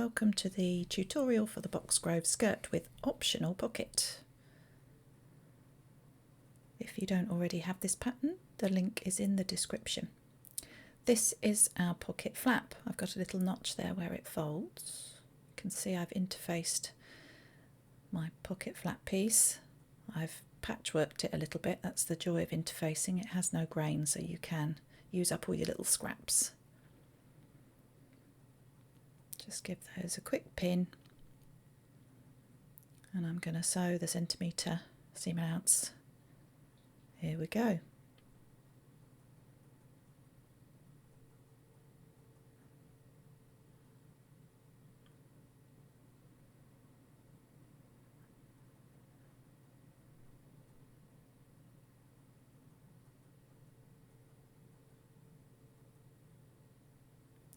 Welcome to the tutorial for the Boxgrove skirt with optional pocket. If you don't already have this pattern, the link is in the description. This is our pocket flap. I've got a little notch there where it folds. You can see I've interfaced my pocket flap piece. I've patchworked it a little bit. That's the joy of interfacing. It has no grain, so you can use up all your little scraps. Just give those a quick pin, and I'm going to sew the centimetre seam allowance. Here we go.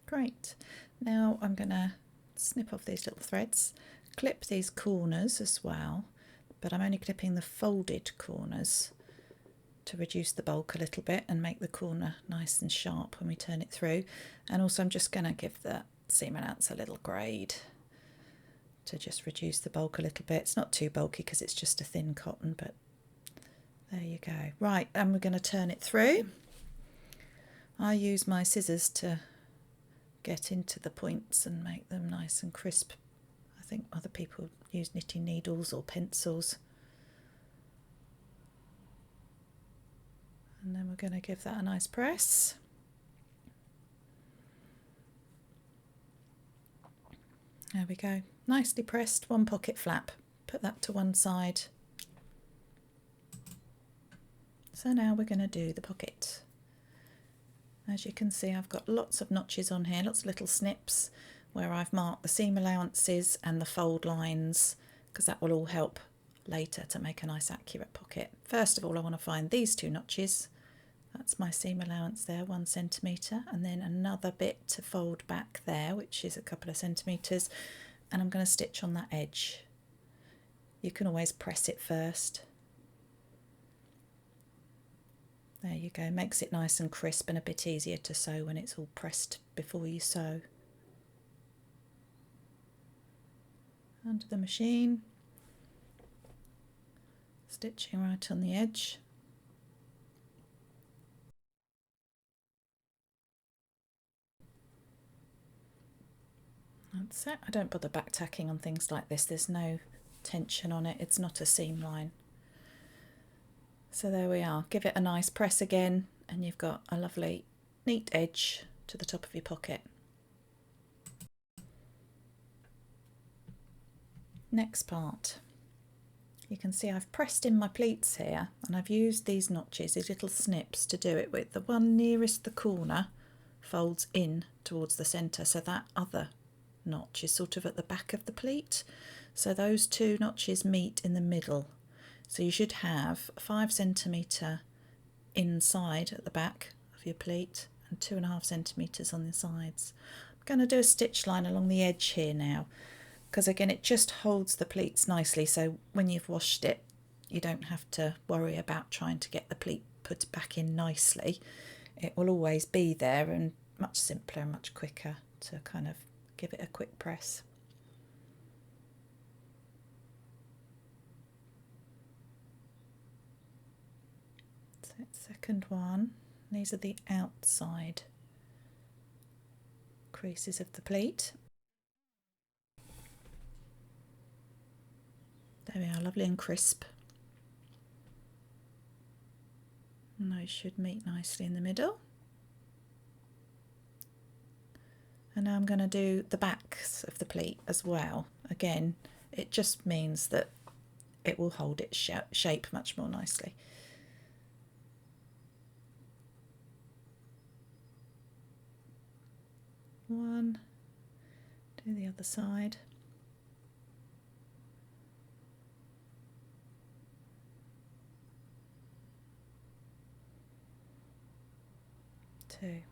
Great. Now I'm going to snip off these little threads, clip these corners as well, but I'm only clipping the folded corners to reduce the bulk a little bit and make the corner nice and sharp when we turn it through. And also I'm just going to give the seam allowance a little grade to just reduce the bulk a little bit. It's not too bulky because it's just a thin cotton, but there you go. Right, and we're going to turn it through. I use my scissors to get into the points and make them nice and crisp. I think other people use knitting needles or pencils. And then we're going to give that a nice press. There we go. Nicely pressed, one pocket flap. Put that to one side. So now we're going to do the pocket. As you can see, I've got lots of notches on here, lots of little snips where I've marked the seam allowances and the fold lines, because that will all help later to make a nice accurate pocket. First of all, I want to find these two notches. That's my seam allowance there, 1 centimetre, and then another bit to fold back there, which is a couple of centimetres, and I'm going to stitch on that edge. You can always press it first. There you go, makes it nice and crisp and a bit easier to sew when it's all pressed before you sew. Under the machine, stitching right on the edge. That's it. I don't bother back tacking on things like this, there's no tension on it, it's not a seam line. So there we are, give it a nice press again and you've got a lovely neat edge to the top of your pocket. Next part, you can see I've pressed in my pleats here and I've used these notches, these little snips to do it with. The one nearest the corner folds in towards the centre, so that other notch is sort of at the back of the pleat. So those two notches meet in the middle. So you should have 5 centimetre inside at the back of your pleat and 2.5 centimetres on the sides. I'm going to do a stitch line along the edge here now, because again it just holds the pleats nicely, so when you've washed it you don't have to worry about trying to get the pleat put back in nicely. It will always be there and much simpler and much quicker to kind of give it a quick press. Second one, these are the outside creases of the pleat. There we are, lovely and crisp. And those should meet nicely in the middle. And now I'm going to do the backs of the pleat as well. Again, it just means that it will hold its shape much more nicely. One, do the other side. Two.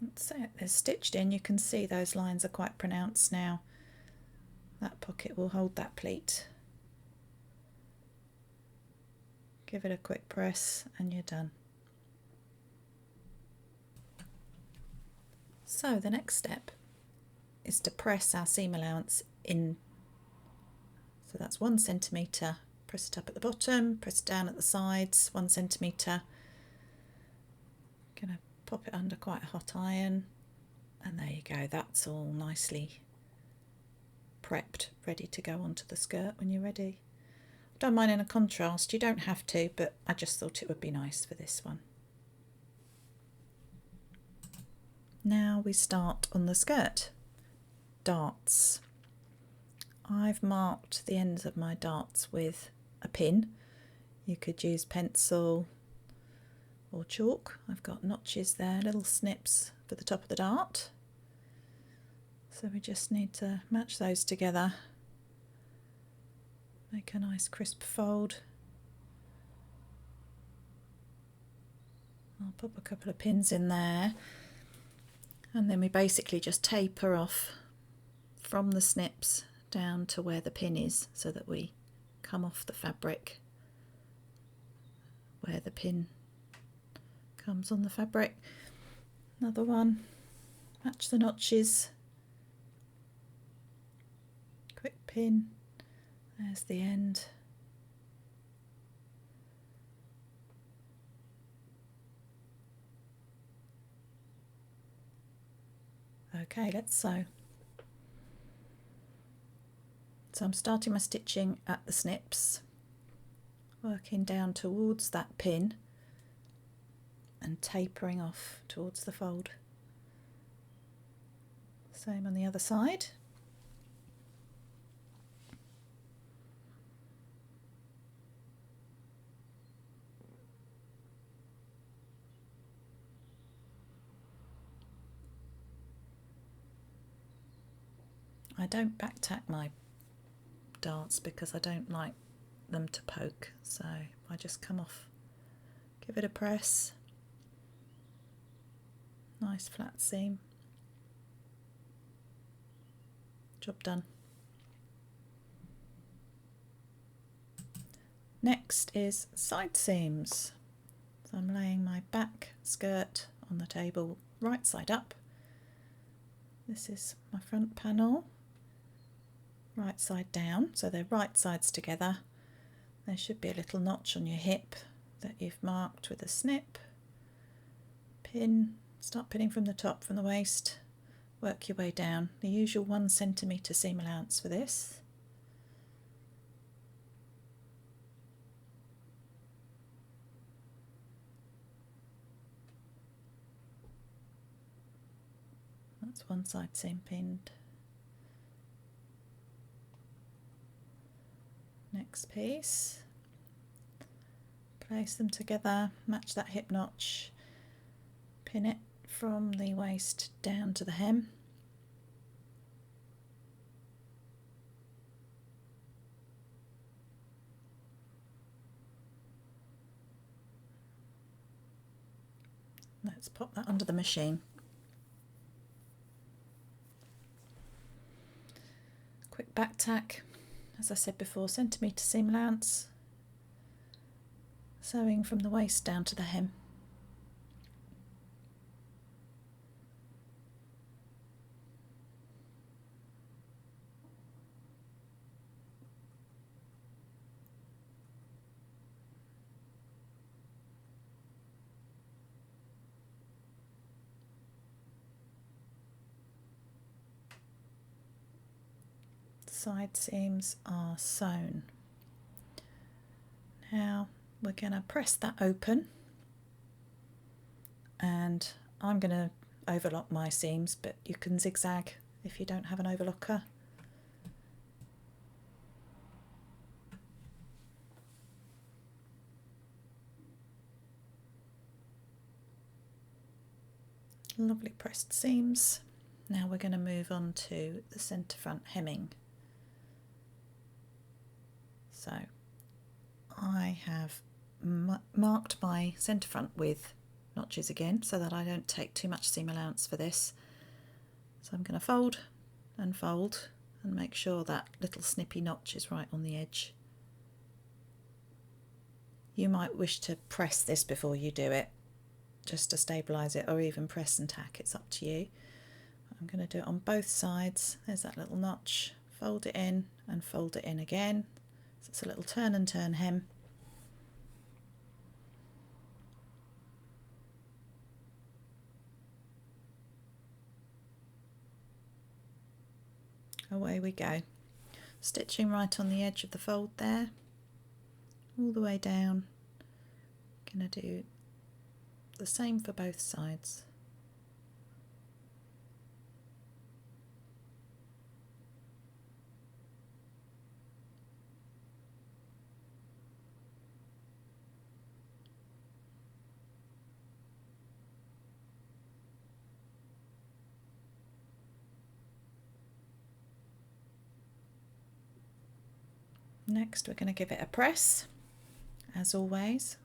That's it, they're stitched in. You can see those lines are quite pronounced now. That pocket will hold that pleat. Give it a quick press and you're done. So the next step is to press our seam allowance in. So that's 1 centimetre, press it up at the bottom, press it down at the sides, 1 centimetre. Gonna pop it under quite a hot iron, and there you go, that's all nicely prepped, ready to go onto the skirt when you're ready. I've done mine in a contrast, you don't have to, but I just thought it would be nice for this one. Now we start on the skirt. Darts. I've marked the ends of my darts with a pin. You could use pencil or chalk. I've got notches there, little snips for the top of the dart. So we just need to match those together. Make a nice crisp fold. I'll pop a couple of pins in there. And then we basically just taper off from the snips down to where the pin is, so that we come off the fabric where the pin comes on the fabric. Another one, match the notches, quick pin, there's the end. Okay, let's sew. So I'm starting my stitching at the snips, working down towards that pin and tapering off towards the fold. Same on the other side. I don't back tack my darts because I don't like them to poke, so I just come off, give it a press, nice flat seam, job done. Next is side seams. So I'm laying my back skirt on the table right side up. This is my front panel, right side down, so they're right sides together. There should be a little notch on your hip that you've marked with a snip. Pin, start pinning from the top, from the waist, work your way down. The usual 1 centimetre seam allowance for this. That's one side seam pinned. Next piece, place them together, match that hip notch, pin it from the waist down to the hem. Let's pop that under the machine. Quick back tack. As I said before, centimetre seam allowance, sewing from the waist down to the hem. Side seams are sewn. Now we're going to press that open, and I'm going to overlock my seams, but you can zigzag if you don't have an overlocker. Lovely pressed seams. Now we're going to move on to the centre front hemming. So I have marked my centre front with notches again so that I don't take too much seam allowance for this. So I'm going to fold and make sure that little snippy notch is right on the edge. You might wish to press this before you do it, just to stabilise it, or even press and tack, it's up to you. I'm going to do it on both sides. There's that little notch, fold it in and fold it in again. So it's a little turn and turn hem. Away we go. Stitching right on the edge of the fold there, all the way down. Going to do the same for both sides. Next we're going to give it a press, as always.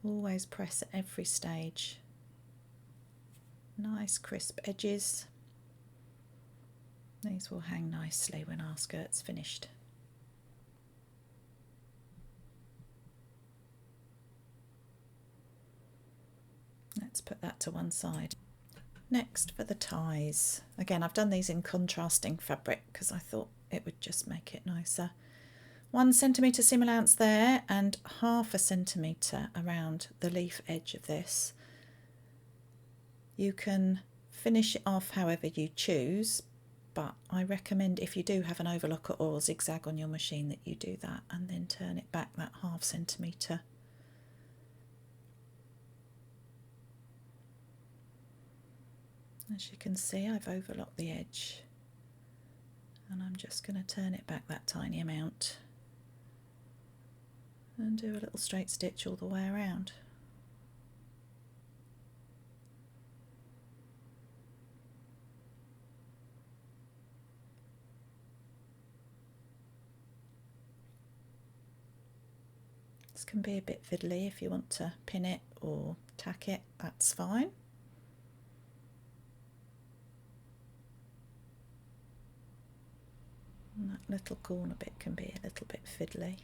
Always press at every stage. Nice crisp edges. These will hang nicely when our skirt's finished. Let's put that to one side. Next for the ties. Again, I've done these in contrasting fabric because I thought it would just make it nicer. 1 centimetre seam allowance there and 1/2 centimetre around the leaf edge of this. You can finish it off however you choose, but I recommend if you do have an overlocker or zigzag on your machine that you do that and then turn it back that 1/2 centimetre. As you can see, I've overlocked the edge and I'm just going to turn it back that tiny amount and do a little straight stitch all the way around. This can be a bit fiddly. If you want to pin it or tack it, that's fine. And that little corner bit can be a little bit fiddly.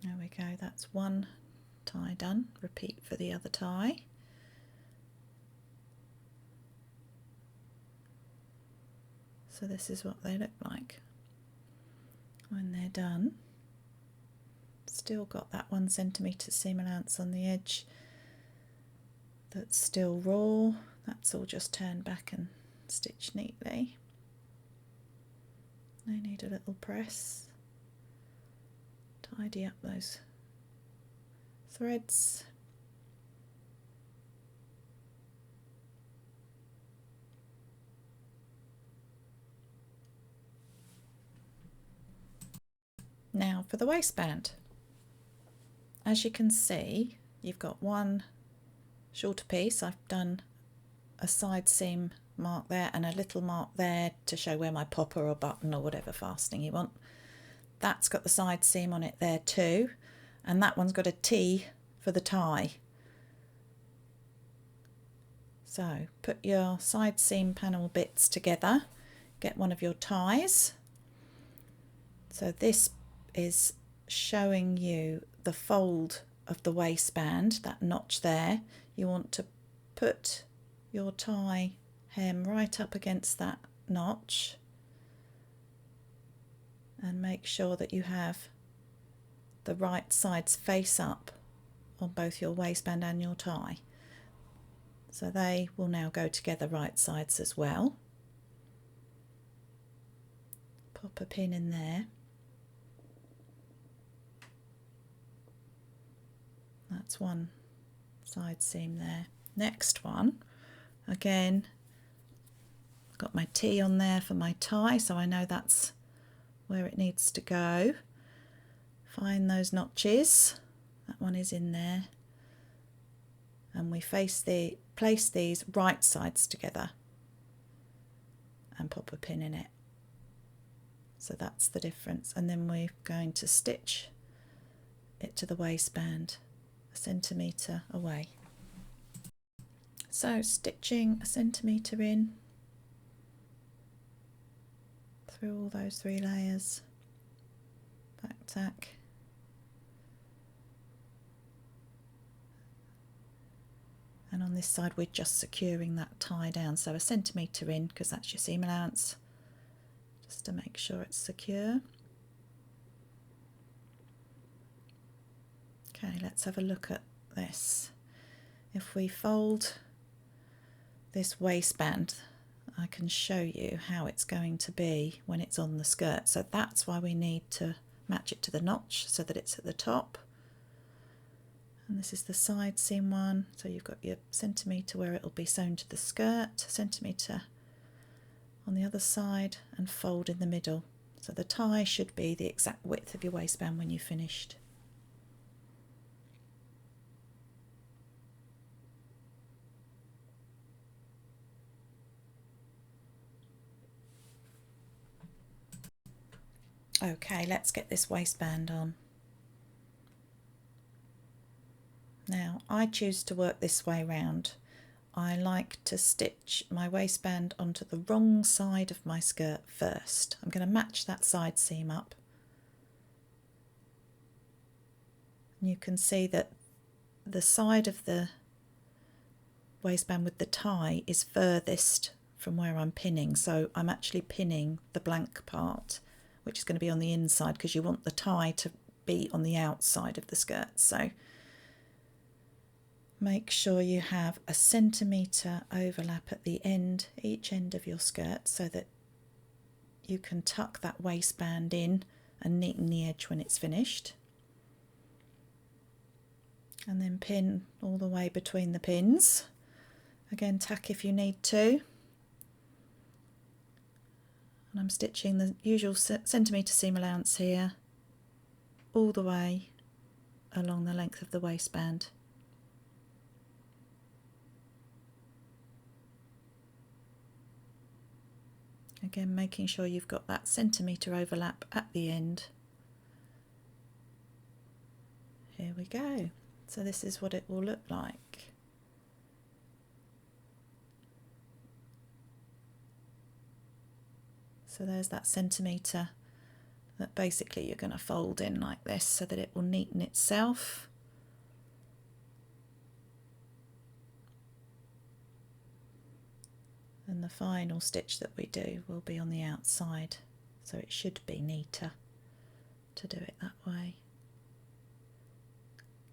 There we go, that's one tie done. Repeat for the other tie. So this is what they look like when they're done. Still got that 1 centimetre seam allowance on the edge that's still raw. That's all just turned back and stitched neatly. They need a little press. Tidy up those threads. Now for the waistband. As you can see, you've got one shorter piece. I've done a side seam mark there and a little mark there to show where my popper or button or whatever fastening you want. That's got the side seam on it there too, and that one's got a T for the tie. So put your side seam panel bits together, get one of your ties. So this is showing you the fold of the waistband, that notch there. You want to put your tie hem right up against that notch and make sure that you have the right sides face up on both your waistband and your tie. So they will now go together right sides as well. Pop a pin in there. That's one side seam there. Next one, again, got my T on there for my tie, so I know that's where it needs to go. Find those notches. That one is in there. And we place these right sides together and pop a pin in it. So that's the difference. And then we're going to stitch it to the waistband 1 centimetre away. So stitching 1 centimetre in through all those 3 layers, back tack, on this side we're just securing that tie down, so 1 centimetre in, because that's your seam allowance, just to make sure it's secure. Okay, let's have a look at this. If we fold this waistband, I can show you how it's going to be when it's on the skirt. So that's why we need to match it to the notch so that it's at the top. And this is the side seam one, so you've got your centimetre where it'll be sewn to the skirt, centimetre on the other side, and fold in the middle. So the tie should be the exact width of your waistband when you've finished. Okay, let's get this waistband on. Now, I choose to work this way round. I like to stitch my waistband onto the wrong side of my skirt first. I'm going to match that side seam up. And you can see that the side of the waistband with the tie is furthest from where I'm pinning, so I'm actually pinning the blank part, which is going to be on the inside, because you want the tie to be on the outside of the skirt. So make sure you have 1 centimetre overlap at the end, each end of your skirt, so that you can tuck that waistband in and neaten the edge when it's finished. And then pin all the way between the pins. Again, tack if you need to. And I'm stitching the usual centimetre seam allowance here, all the way along the length of the waistband. Again, making sure you've got that centimetre overlap at the end. Here we go. So this is what it will look like. So there's that centimetre that basically you're going to fold in like this so that it will neaten itself. And the final stitch that we do will be on the outside, so it should be neater to do it that way.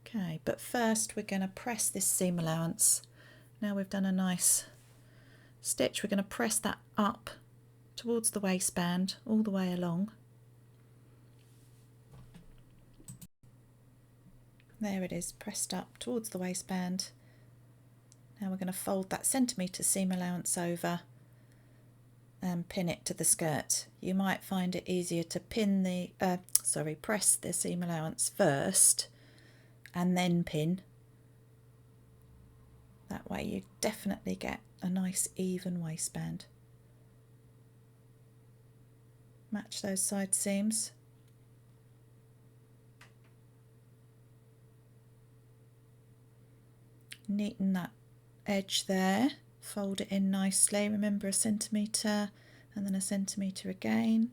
Okay, but first we're going to press this seam allowance. Now we've done a nice stitch, we're going to press that up towards the waistband all the way along. There it is, pressed up towards the waistband. Now we're going to fold that centimetre seam allowance over and pin it to the skirt. You might find it easier to press the seam allowance first and then pin. That way you definitely get a nice even waistband. Match those side seams. Neaten that edge there, fold it in nicely. Remember 1 centimetre and then 1 centimetre again.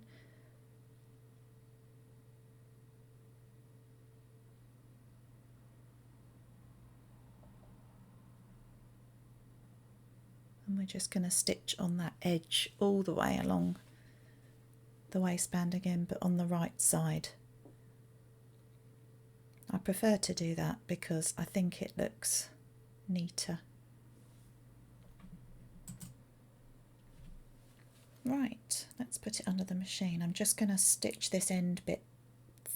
And we're just going to stitch on that edge all the way along the waistband again, but on the right side. I prefer to do that because I think it looks neater. Right, let's put it under the machine. I'm just going to stitch this end bit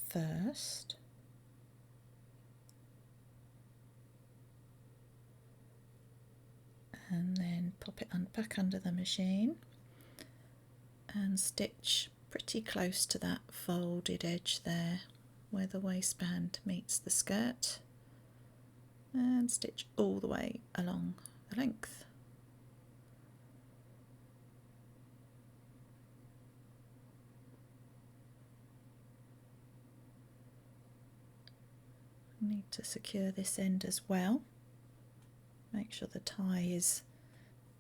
first. And then pop it back under the machine and stitch pretty close to that folded edge there where the waistband meets the skirt, and stitch all the way along the length. Need to secure this end as well. Make sure the tie is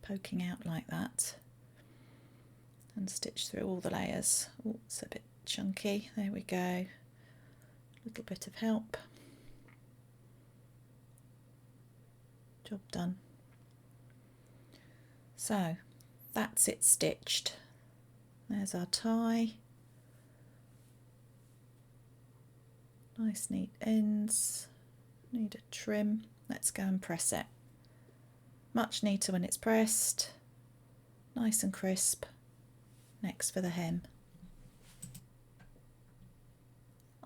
poking out like that, and stitch through all the layers. Oh, it's a bit chunky. There we go. A little bit of help. Job done. So that's it stitched. There's our tie. Nice neat ends. Need a trim. Let's go and press it. Much neater when it's pressed. Nice and crisp. Next for the hem.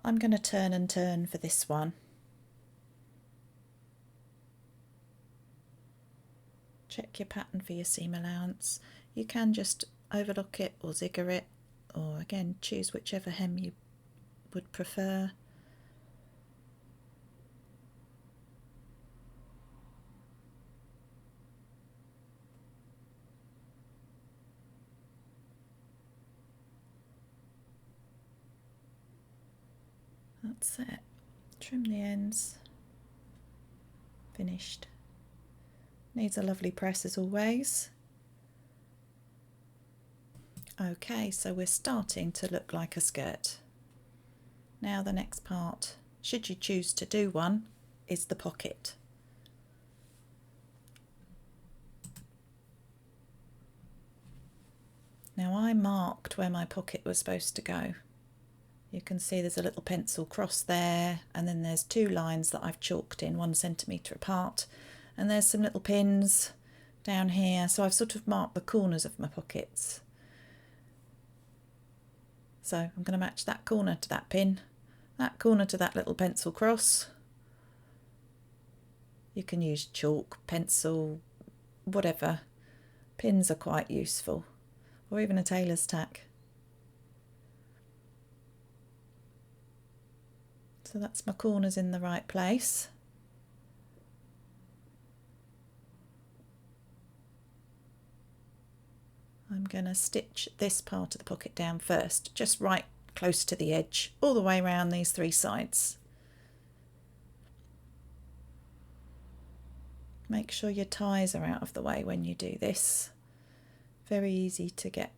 I'm going to turn and turn for this one. Check your pattern for your seam allowance. You can just overlock it or zigzag it, or again choose whichever hem you would prefer. That's it. Trim the ends. Finished. Needs a lovely press as always. Okay, so we're starting to look like a skirt. Now the next part, should you choose to do one, is the pocket. Now I marked where my pocket was supposed to go. You can see there's a little pencil cross there, and then there's two lines that I've chalked in 1 centimetre apart, and there's some little pins down here, so I've sort of marked the corners of my pockets. So I'm going to match that corner to that pin, that corner to that little pencil cross. You can use chalk, pencil, whatever. Pins are quite useful, or even a tailor's tack. So that's my corners in the right place. I'm going to stitch this part of the pocket down first, just right close to the edge, all the way around these 3 sides. Make sure your ties are out of the way when you do this. Very easy to get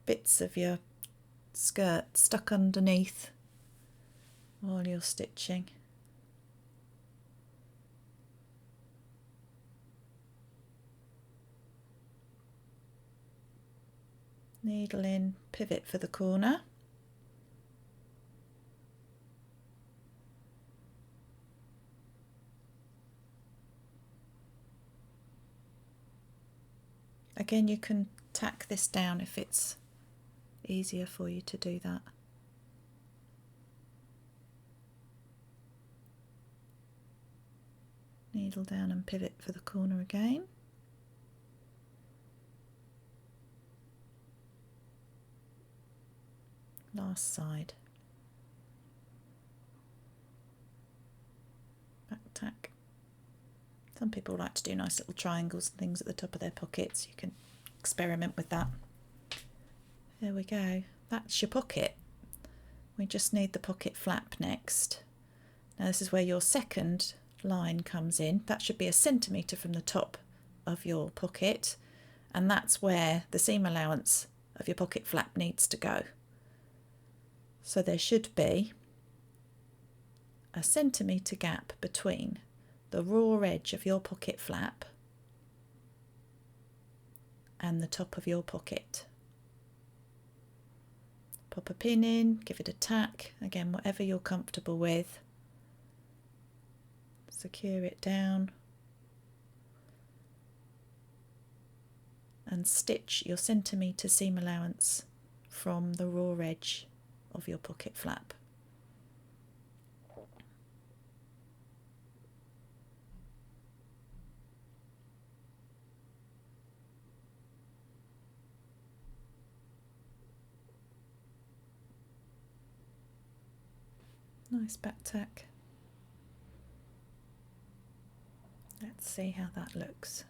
bits of your skirt stuck underneath while you're stitching. Needle in, pivot for the corner. Again, you can tack this down if it's easier for you to do that. Needle down and pivot for the corner again. Last side. Back tack. Some people like to do nice little triangles and things at the top of their pockets. You can experiment with that. There we go. That's your pocket. We just need the pocket flap next. Now this is where your second line comes in. That should be 1 centimetre from the top of your pocket, and that's where the seam allowance of your pocket flap needs to go. So there should be 1 centimetre gap between the raw edge of your pocket flap and the top of your pocket. Pop a pin in, give it a tack, again whatever you're comfortable with. Secure it down and stitch your centimetre seam allowance from the raw edge of your pocket flap. Nice back tack. Let's see how that looks.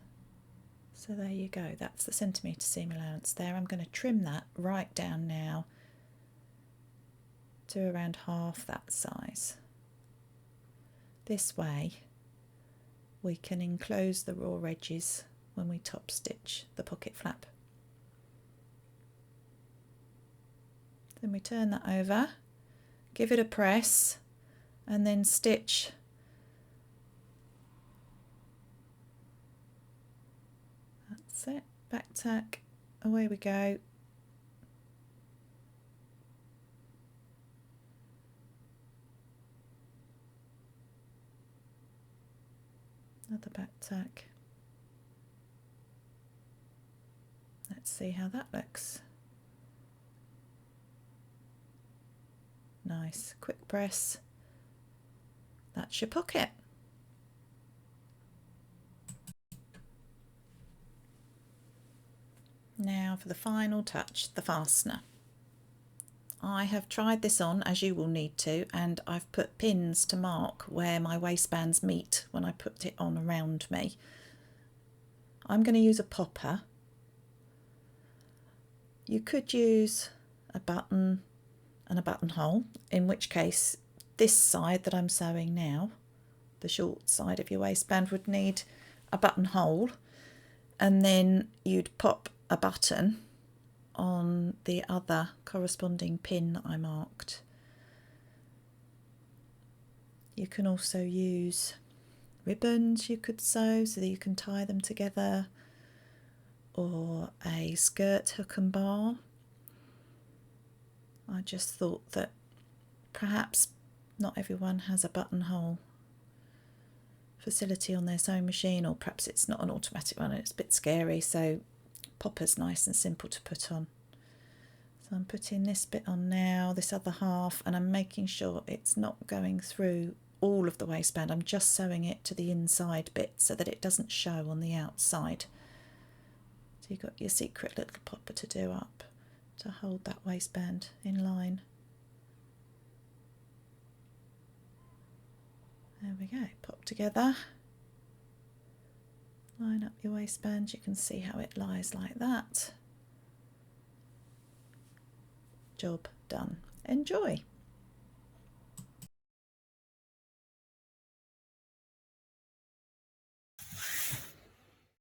So there you go, that's the centimetre seam allowance there. I'm going to trim that right down now to around half that size. This way we can enclose the raw edges when we top stitch the pocket flap. Then we turn that over, give it a press, and then stitch that's it. back tack, away we go. Another back tack. Let's see how that looks. Nice, quick press. That's your pocket. Now for the final touch, the fastener. I have tried this on, as you will need to, and I've put pins to mark where my waistbands meet when I put it on around me. I'm going to use a popper. You could use a button and a buttonhole, in which case this side that I'm sewing now, the short side of your waistband, would need a buttonhole, and then you'd pop a button on the other corresponding pin that I marked. You can also use ribbons you could sew so that you can tie them together, or a skirt hook and bar. I just thought that perhaps not everyone has a buttonhole facility on their sewing machine, or perhaps it's not an automatic one and it's a bit scary, so popper's nice and simple to put on. So I'm putting this bit on now, this other half, and I'm making sure it's not going through all of the waistband. I'm just sewing it to the inside bit so that it doesn't show on the outside. So you've got your secret little popper to do up to hold that waistband in line. There we go, pop together. Line up your waistband, you can see how it lies like that. Job done. Enjoy!